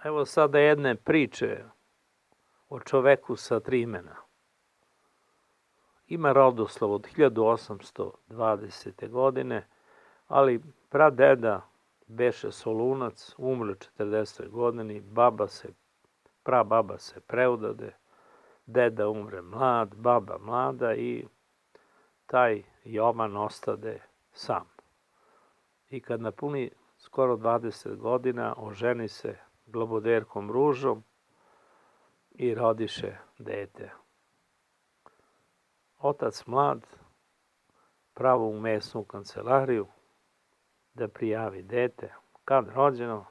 Evo sada jedne priče o čoveku sa 3 imena. Ima rodoslov od 1820. godine, ali pradeda beše Solunac, umro 40. godini, prababa se preudade, deda umre mlad, baba mlada i taj Jovan ostade sam. I kad napuni skoro 20 godina, oženi se Globoderkom Ružom i rodiše dete. Otac mlad pravo u mesnu kancelariju da prijavi dete. Kad rođeno,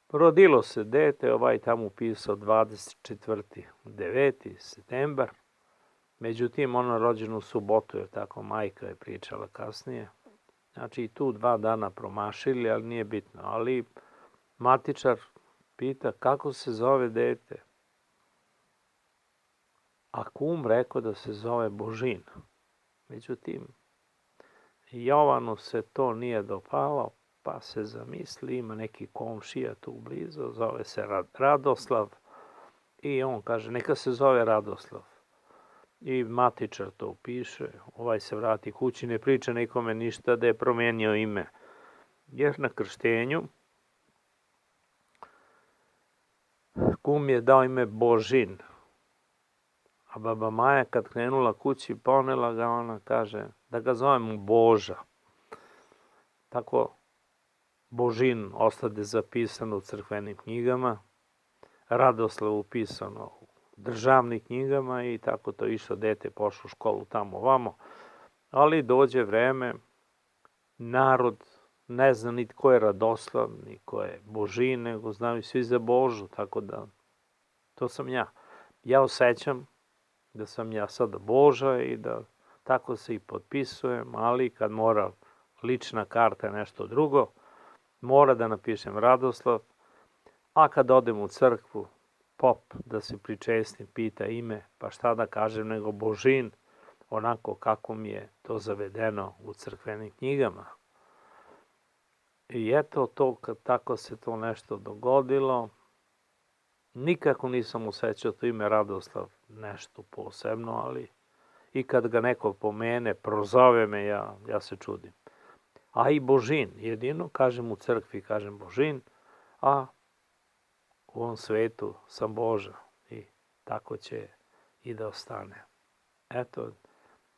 rodilo se dete, ovaj tamo upisao 24. septembar, međutim ono rođeno u subotu, je tako majka je pričala kasnije. Znači i tu 2 dana promašili, ali nije bitno. Ali matičar pita kako se zove dete. A kum rekao da se zove Božin. Međutim, Jovanu se to nije dopalo, pa se zamisli, ima neki komšija tu blizu, zove se Radoslav, i on kaže neka se zove Radoslav. I matičar to upiše, ovaj se vrati kući, ne priča nikome ništa da je promenio ime. Jer na krštenju kum je dao ime Božin, a baba Maja kad krenula kući, ponela ga, ona kaže da ga zovemo Boža. Tako Božin ostade zapisano u crkvenim knjigama, Radoslav upisano u državnim knjigama i tako to išlo, dete pošlo u školu tamo ovamo. Ali dođe vreme, narod ne zna ni ko je Radoslav, ni ko je Božin, nego znaju svi za Božu, tako da to sam ja. Ja osjećam da sam ja sada Boža i da tako se i potpisujem, ali kad mora lična karta nešto drugo, mora da napišem Radoslav, a kad odem u crkvu, pop da se pričestim, pita ime, pa šta da kažem nego Božin, onako kako mi je to zavedeno u crkvenim knjigama. I eto to, kad tako se to nešto dogodilo, nikako nisam osjećao to ime Radoslav nešto posebno, ali i kad ga neko pomene, prozove me, ja se čudim. A i Božin, jedino kažem u crkvi, kažem Božin, a u ovom svetu sam Boža i tako će i da ostane. Eto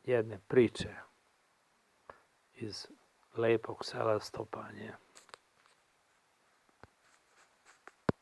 jedne priče iz lepog sela Stopanje.